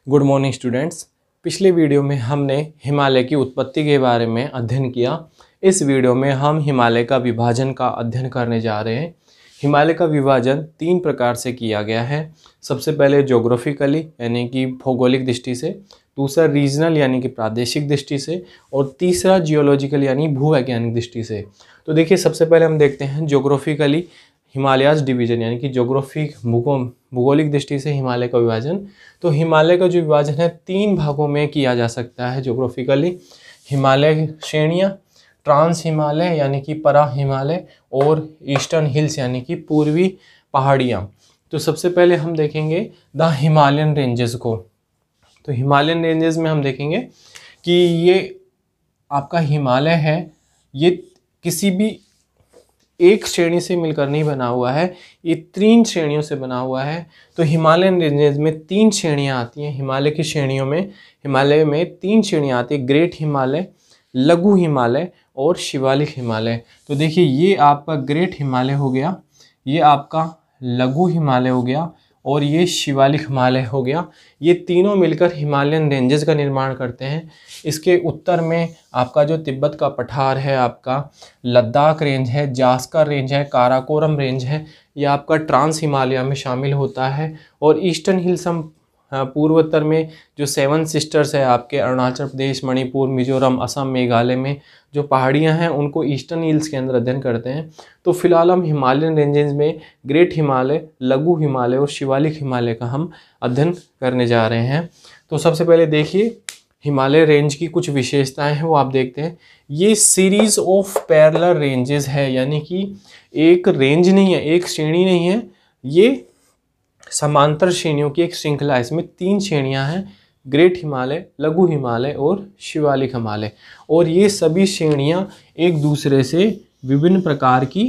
Good morning students. पिछले video में हमने हिमालय की उत्पत्ति के बारे में अध्ययन किया। इस वीडियो में हम हिमालय का विभाजन का अध्ययन करने जा रहे हैं। हिमालय का विभाजन 3 प्रकार से किया गया है। सबसे पहले ज्योग्राफिकली यानी कि भौगोलिक दृष्टि से, दूसरा रीजनल यानी कि प्रादेशिक दृष्टि से, और तीसरा जियोलॉजिकल यानी भूवैज्ञानिक दृष्टि से। तो देखिए, सबसे पहले हम देखते हैं ज्योग्राफिकली हिमालयाज डिवीजन यानी कि भूगोलिक दृष्टि से हिमालय का विभाजन। तो हिमालय का जो विभाजन है 3 भागों में किया जा सकता है ज्योग्राफिकली। हिमालय श्रेणियाँ, ट्रांस हिमालय यानी कि परा हिमालय, और ईस्टर्न हिल्स यानी कि पूर्वी पहाड़ियाँ। तो सबसे पहले हम देखेंगे द हिमालयन रेंजेस को। तो हिमालयन रेंजेस में हम देखेंगे कि ये आपका हिमालय है, ये किसी भी एक श्रेणी से मिलकर नहीं बना हुआ है, ये 3 श्रेणियों से बना हुआ है। तो हिमालयन रेंजेस में 3 श्रेणियाँ आती हैं। हिमालय की श्रेणियों में हिमालय में 3 श्रेणियाँ आती हैं, ग्रेट हिमालय, लघु हिमालय और शिवालिक हिमालय। तो देखिए, ये आपका ग्रेट हिमालय हो गया, ये आपका लघु हिमालय हो गया, और ये शिवालिक हिमालय हो गया। ये तीनों मिलकर हिमालयन रेंजेस का निर्माण करते हैं। इसके उत्तर में आपका जो तिब्बत का पठार है, आपका लद्दाख रेंज है, जास्कर रेंज है, काराकोरम रेंज है, ये आपका ट्रांस हिमालय में शामिल होता है। और ईस्टर्न हिल्स हम पूर्वोत्तर में जो 7 सिस्टर्स है आपके अरुणाचल प्रदेश, मणिपुर, मिजोरम, असम, मेघालय में जो पहाड़ियां हैं उनको ईस्टर्न हिल्स के अंदर अध्ययन करते हैं। तो फिलहाल हम हिमालयन रेंजेस में ग्रेट हिमालय, लघु हिमालय और शिवालिक हिमालय का हम अध्ययन करने जा रहे हैं। तो सबसे पहले देखिए, हिमालय रेंज की कुछ विशेषताएं हैं वो आप देखते हैं। ये सीरीज ऑफ पैरेलल रेंजेस है, यानी कि एक रेंज नहीं है, एक श्रेणी नहीं है, ये समांतर श्रेणियों की एक श्रृंखला है। इसमें 3 श्रेणियां हैं, ग्रेट हिमालय, लघु हिमालय और शिवालिक हिमालय। और ये सभी श्रेणियां एक दूसरे से विभिन्न प्रकार की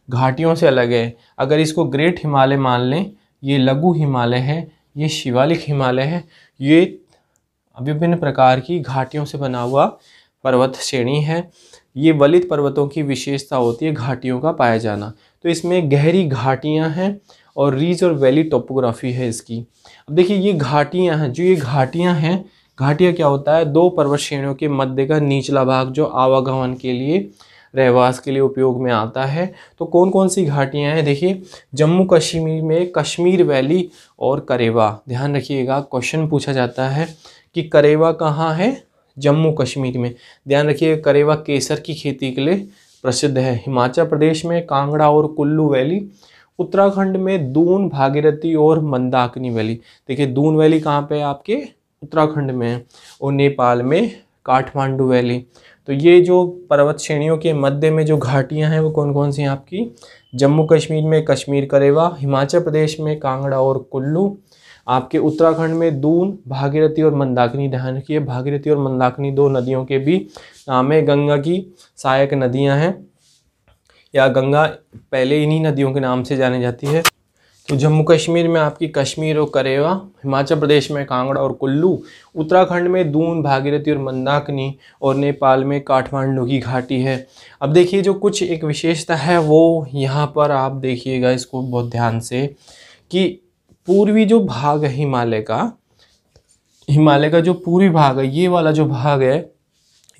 घाटियों से अलग है। अगर इसको ग्रेट हिमालय मान लें, ये लघु हिमालय है, ये शिवालिक हिमालय है, ये विभिन्न प्रकार की घाटियों से बना हुआ पर्वत श्रेणी है। ये वलित पर्वतों की विशेषता होती है घाटियों का पाया जाना। तो इसमें गहरी घाटियां हैं और रीज और वैली टोपोग्राफी है इसकी। अब देखिए, ये घाटियां हैं, जो ये घाटियां हैं, घाटियां क्या होता है, 2 पर्वत श्रेणियों के मध्य का निचला भाग जो आवागमन के लिए, रहवास के लिए उपयोग में आता है। तो कौन कौन सी घाटियां हैं, देखिए, जम्मू कश्मीर में कश्मीर वैली और करेवा। ध्यान रखिएगा, क्वेश्चन पूछा जाता है कि करेवा कहाँ है, जम्मू कश्मीर में। ध्यान रखिए, करेवा केसर की खेती के लिए प्रसिद्ध है। हिमाचल प्रदेश में कांगड़ा और कुल्लू वैली, उत्तराखंड में दून, भागीरथी और मंदाकिनी वैली। देखिए, दून वैली कहाँ पे है, आपके उत्तराखंड में है, और नेपाल में काठमांडू वैली। तो ये जो पर्वत श्रेणियों के मध्य में जो घाटियां हैं वो कौन कौन सी हैं आपकी, जम्मू कश्मीर में कश्मीर करेवा, हिमाचल प्रदेश में कांगड़ा और कुल्लू, आपके उत्तराखंड में दून, भागीरथी और मंदाकिनी। ध्यान रखिए, भागीरथी और मंदाकिनी 2 नदियों के भी नाम है, गंगा की सहायक नदियाँ हैं, या गंगा पहले इन्हीं नदियों के नाम से जानी जाती है। तो जम्मू कश्मीर में आपकी कश्मीर और करेवा, हिमाचल प्रदेश में कांगड़ा और कुल्लू, उत्तराखंड में दून, भागीरथी और मंदाकिनी, और नेपाल में काठमांडू की घाटी है। अब देखिए, जो कुछ एक विशेषता है वो यहाँ पर आप देखिएगा इसको बहुत ध्यान से, कि पूर्वी जो भाग है हिमालय का जो पूर्वी भाग है, ये वाला जो भाग है,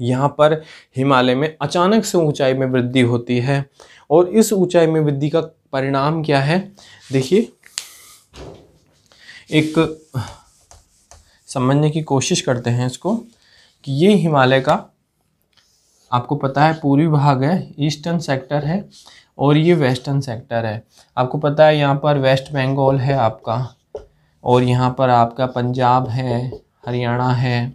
यहाँ पर हिमालय में अचानक से ऊंचाई में वृद्धि होती है। और इस ऊंचाई में वृद्धि का परिणाम क्या है, देखिए, एक समझने की कोशिश करते हैं इसको, कि ये हिमालय का आपको पता है पूर्वी भाग है, ईस्टर्न सेक्टर है, और ये वेस्टर्न सेक्टर है। आपको पता है यहाँ पर वेस्ट बंगाल है आपका, और यहाँ पर आपका पंजाब है, हरियाणा है,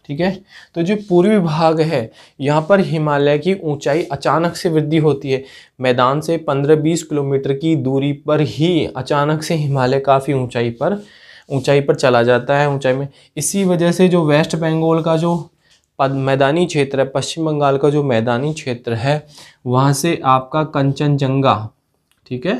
ठीक है। तो जो पूर्वी भाग है, यहाँ पर हिमालय की ऊंचाई अचानक से वृद्धि होती है। मैदान से 15-20 किलोमीटर की दूरी पर ही अचानक से हिमालय काफ़ी ऊंचाई पर चला जाता है, ऊंचाई में। इसी वजह से जो वेस्ट बंगाल का जो मैदानी क्षेत्र है, पश्चिम बंगाल का जो मैदानी क्षेत्र है, वहाँ से आपका कंचनजंगा, ठीक है,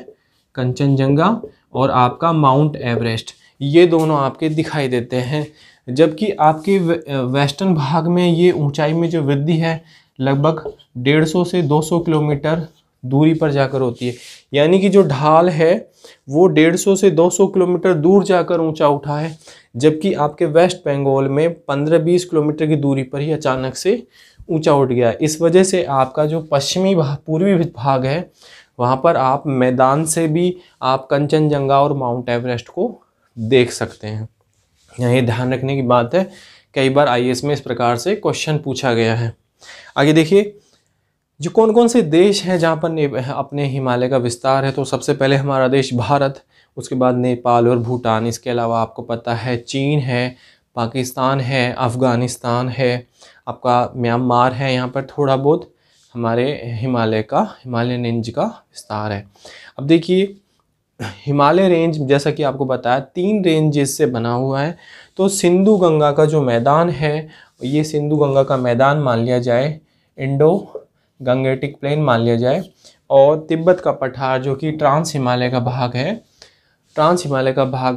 कंचनजंगा और आपका माउंट एवरेस्ट, ये दोनों आपके दिखाई देते हैं। जबकि आपके वेस्टर्न भाग में ये ऊंचाई में जो वृद्धि है लगभग 150 से 200 किलोमीटर दूरी पर जाकर होती है। यानी कि जो ढाल है वो 150 से 200 किलोमीटर दूर जाकर ऊंचा उठा है, जबकि आपके वेस्ट बंगाल में 15-20 किलोमीटर की दूरी पर ही अचानक से ऊंचा उठ गया। इस वजह से आपका जो पश्चिमी पूर्वी भाग है वहाँ पर आप मैदान से भी आप कंचनजंगा और माउंट एवरेस्ट को देख सकते हैं। ये ध्यान रखने की बात है, कई बार आईएएस में इस प्रकार से क्वेश्चन पूछा गया है। आगे देखिए, जो कौन कौन से देश हैं जहाँ पर अपने हिमालय का विस्तार है। तो सबसे पहले हमारा देश भारत, उसके बाद नेपाल और भूटान, इसके अलावा आपको पता है चीन है, पाकिस्तान है, अफ़गानिस्तान है, आपका म्यांमार है। यहाँ पर थोड़ा बहुत हमारे हिमालयन रेंज का विस्तार है। अब देखिए, हिमालय रेंज जैसा कि आपको बताया 3 रेंजेस से बना हुआ है। तो सिंधु गंगा का जो मैदान है, ये सिंधु गंगा का मैदान मान लिया जाए, इंडो गंगेटिक प्लेन मान लिया जाए, और तिब्बत का पठार जो कि ट्रांस हिमालय का भाग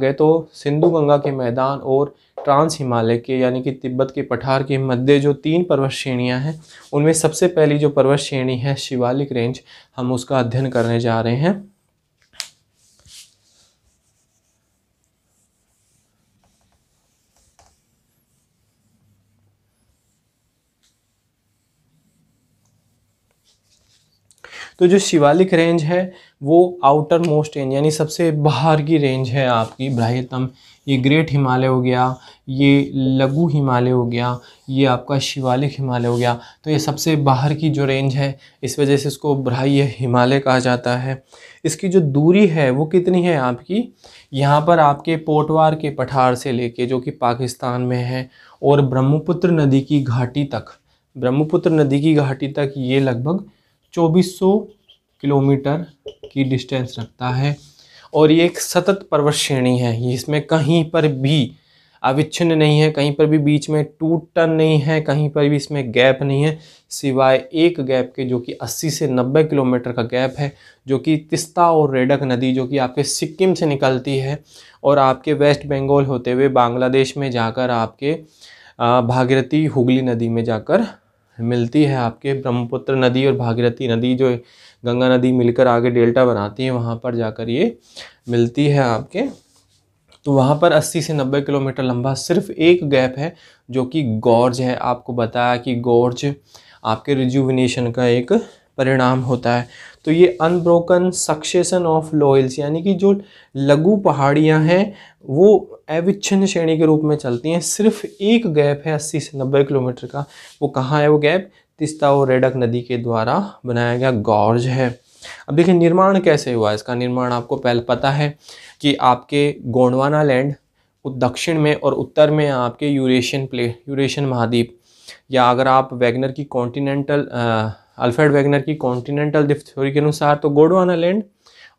है, तो सिंधु गंगा के मैदान और ट्रांस हिमालय के यानी कि तिब्बत के पठार के मध्य जो 3 पर्वत श्रेणियां हैं, उनमें सबसे पहली जो पर्वत श्रेणी है शिवालिक रेंज, हम उसका अध्ययन करने जा रहे हैं। तो जो शिवालिक रेंज है वो आउटर मोस्ट रेंज यानी सबसे बाहर की रेंज है आपकी बाह्यतम। ये ग्रेट हिमालय हो गया, ये लघु हिमालय हो गया, ये आपका शिवालिक हिमालय हो गया। तो ये सबसे बाहर की जो रेंज है, इस वजह से इसको बाह्य हिमालय कहा जाता है। इसकी जो दूरी है वो कितनी है आपकी, यहाँ पर आपके पोटवार के पठार से लेके जो कि पाकिस्तान में है और ब्रह्मपुत्र नदी की घाटी तक ये लगभग 2400 किलोमीटर की डिस्टेंस रखता है। और ये एक सतत पर्वत श्रेणी है, इसमें कहीं पर भी अविच्छिन्न नहीं है, कहीं पर भी बीच में टूटन नहीं है, कहीं पर भी इसमें गैप नहीं है, सिवाय एक गैप के जो कि 80 से 90 किलोमीटर का गैप है, जो कि तिस्ता और रेडक नदी जो कि आपके सिक्किम से निकलती है और आपके वेस्ट बंगाल होते हुए बांग्लादेश में जाकर आपके भागीरथी हुगली नदी में जाकर मिलती है। आपके ब्रह्मपुत्र नदी और भागीरथी नदी जो गंगा नदी मिलकर आगे डेल्टा बनाती है, वहाँ पर जाकर ये मिलती है आपके। तो वहाँ पर 80 से 90 किलोमीटर लंबा सिर्फ एक गैप है जो कि गॉर्ज है। आपको बताया कि गॉर्ज आपके रिजुविनेशन का एक परिणाम होता है। तो ये unbroken succession of low hills यानी कि जो लघु पहाड़ियाँ हैं वो अविच्छिन्न श्रेणी के रूप में चलती हैं। सिर्फ एक गैप है 80 से 90 किलोमीटर का, वो कहाँ है वो गैप, तिस्ता और रेडक नदी के द्वारा बनाया गया गॉर्ज है। अब देखिए निर्माण कैसे हुआ, इसका निर्माण आपको पहले पता है कि आपके गोंडवाना लैंड दक्षिण में और उत्तर में आपके यूरेशियन महाद्वीप, या अगर आप वैगनर की अल्फ्रेड वैगनर की कॉन्टिनेंटल ड्रिफ्ट थ्योरी के अनुसार तो गोंडवाना लैंड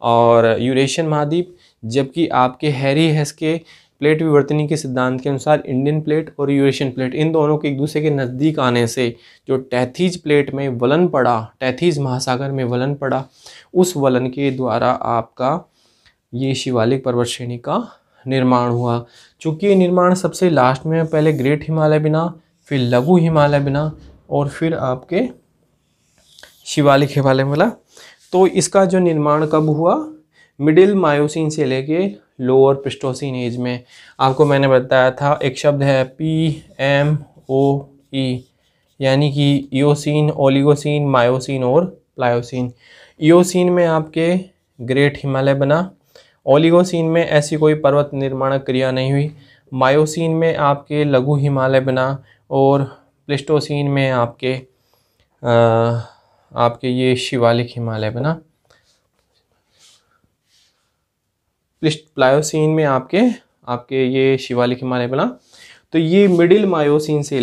और यूरेशियन महाद्वीप, जबकि आपके हैरी हेस के प्लेट विवर्तनी के सिद्धांत के अनुसार इंडियन प्लेट और यूरेशियन प्लेट, इन दोनों के एक दूसरे के नज़दीक आने से जो टैथीज प्लेट में वलन पड़ा, टैथीज महासागर में वलन पड़ा, उस वलन के द्वारा आपका ये शिवालिक पर्वत श्रेणी का निर्माण हुआ। चूँकि ये निर्माण सबसे लास्ट में, पहले ग्रेट हिमालय बना, फिर लघु हिमालय बना और फिर आपके शिवालिक हिमालय मिला। तो इसका जो निर्माण कब हुआ, मिडिल मायोसीन से लेके लोअर प्लिस्टोसीन एज में। आपको मैंने बताया था एक शब्द है PMOE यानी कि इयोसीन, ओलिगोसीन, मायोसीन और प्लायोसीन। इयोसीन में आपके ग्रेट हिमालय बना, ओलिगोसीन में ऐसी कोई पर्वत निर्माण क्रिया नहीं हुई, मायोसीन में आपके लघु हिमालय बना और प्लिस्टोसीन में आपके ये शिवालिक हिमालय बना। प्लायोसीन में आपके ये शिवालिक हिमालय बना। तो ये मिडिल मायोसीन से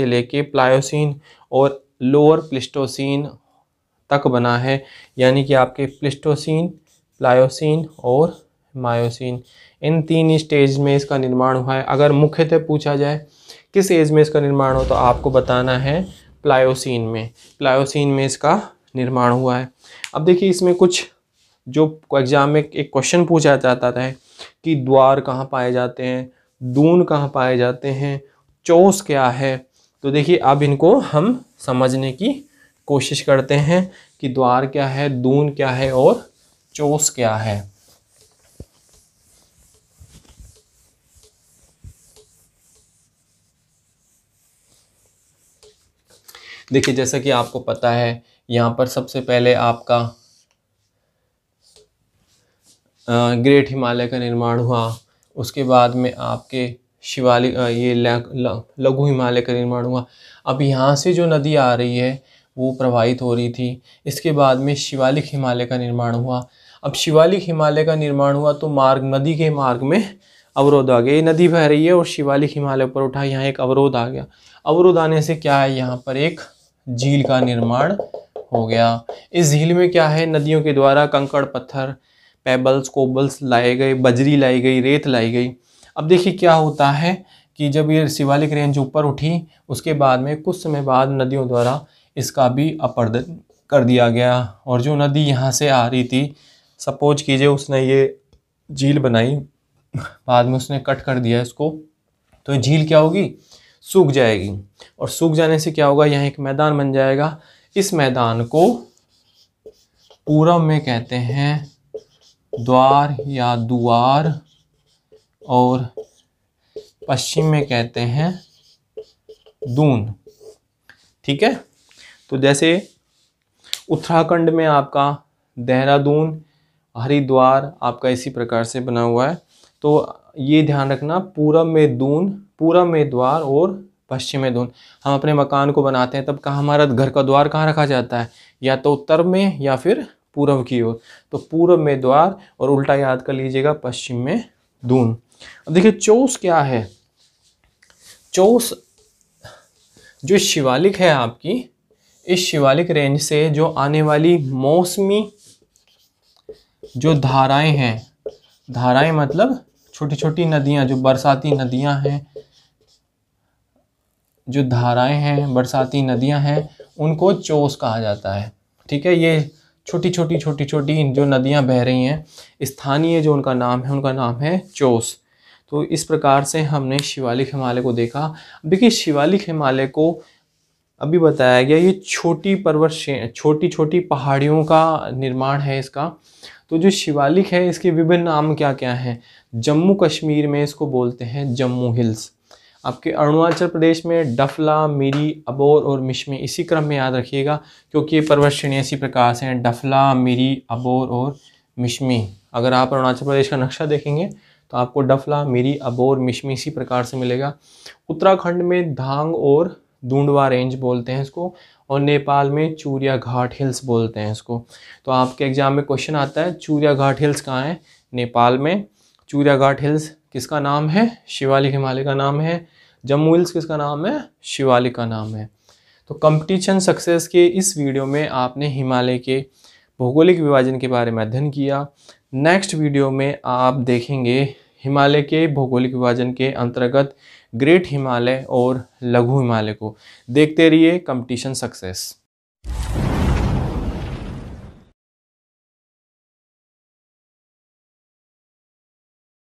लेके प्लायोसीन और लोअर प्लिस्टोसीन तक बना है, यानी कि आपके प्लिस्टोसीन, प्लायोसीन और मायोसीन, इन 3 स्टेज में इसका निर्माण हुआ है। अगर मुख्यतः पूछा जाए किस एज में इसका निर्माण हो तो आपको बताना है प्लायोसीन में इसका निर्माण हुआ है। अब देखिए इसमें कुछ जो एग्जाम में एक क्वेश्चन पूछा जाता है कि द्वार कहाँ पाए जाते हैं, दून कहाँ पाए जाते हैं, चौस क्या है। तो देखिए अब इनको हम समझने की कोशिश करते हैं कि द्वार क्या है, दून क्या है और चौस क्या है। देखिए जैसा कि आपको पता है, यहाँ पर सबसे पहले आपका ग्रेट हिमालय का निर्माण हुआ, उसके बाद में आपके शिवालिक ये लघु हिमालय का निर्माण हुआ। अब यहाँ से जो नदी आ रही है वो प्रवाहित हो रही थी। इसके बाद में शिवालिक हिमालय का निर्माण हुआ। अब शिवालिक हिमालय का निर्माण हुआ तो नदी के मार्ग में अवरोध आ गया। ये नदी बह रही है और शिवालिक हिमालय पर उठा, यहाँ एक अवरोध आ गया। अवरोध आने से क्या है, यहाँ पर एक झील का निर्माण हो गया। इस झील में क्या है, नदियों के द्वारा कंकड़ पत्थर, पेबल्स, कोबल्स लाए गए, बजरी लाई गई, रेत लाई गई। अब देखिए क्या होता है कि जब ये शिवालिक रेंज ऊपर उठी, उसके बाद में कुछ समय बाद नदियों द्वारा इसका भी अपरदन कर दिया गया। और जो नदी यहाँ से आ रही थी, सपोज कीजिए उसने ये झील बनाई, बाद में उसने कट कर दिया इसको, तो ये झील क्या होगी, सूख जाएगी। और सूख जाने से क्या होगा, यहाँ एक मैदान बन जाएगा। इस मैदान को पूरब में कहते हैं द्वार या दुआर, और पश्चिम में कहते हैं दून। ठीक है, तो जैसे उत्तराखंड में आपका देहरादून, हरिद्वार आपका इसी प्रकार से बना हुआ है। तो ये ध्यान रखना, पूरब में दून, पूरब में द्वार और पश्चिम में दून। हम अपने मकान को बनाते हैं तब कहाँ हमारा घर का द्वार कहाँ रखा जाता है, या तो उत्तर में या फिर पूर्व की ओर। तो पूर्व में द्वार और उल्टा याद कर लीजिएगा, पश्चिम में दून। अब देखिए चौस क्या है। चौस जो शिवालिक है आपकी, इस शिवालिक रेंज से जो आने वाली मौसमी जो धाराएं हैं, धाराएं मतलब छोटी छोटी नदियां, जो बरसाती नदियां हैं, जो धाराएं हैं, बरसाती नदियां हैं, उनको चौस कहा जाता है। ठीक है, ये छोटी छोटी जो नदियां बह रही हैं, स्थानीय जो उनका नाम है, उनका नाम है चौस। तो इस प्रकार से हमने शिवालिक हिमालय को देखा। देखिए शिवालिक हिमालय को अभी बताया गया, ये छोटी पर्वत, छोटी छोटी पहाड़ियों का निर्माण है इसका। तो जो शिवालिक है इसके विभिन्न नाम क्या क्या हैं। जम्मू कश्मीर में इसको बोलते हैं जम्मू हिल्स। आपके अरुणाचल प्रदेश में डफला, मिरी, अबोर और मिश्मी, इसी क्रम में याद रखिएगा क्योंकि ये पर्वत श्रेणियाँ इसी प्रकार से हैं, डफला, मिरी, अबोर और मिश्मी। अगर आप अरुणाचल प्रदेश का नक्शा देखेंगे तो आपको डफला, मिरी, अबोर, मिश्मी इसी प्रकार से मिलेगा। उत्तराखंड में धांग और दूंडवा रेंज बोलते हैं इसको, और नेपाल में चूरिया घाट हिल्स बोलते हैं इसको। तो आपके एग्जाम में क्वेश्चन आता है चूरिया घाट हिल्स कहाँ है, नेपाल में। चूरिया घाट हिल्स किसका नाम है, शिवालिक हिमालय का नाम है। जम्मू हिल्स किसका नाम है, शिवालिक का नाम है। तो कंपटीशन सक्सेस के इस वीडियो में आपने हिमालय के भौगोलिक विभाजन के बारे में अध्ययन किया। नेक्स्ट वीडियो में आप देखेंगे हिमालय के भौगोलिक विभाजन के अंतर्गत ग्रेट हिमालय और लघु हिमालय को। देखते रहिए कंपटीशन सक्सेस।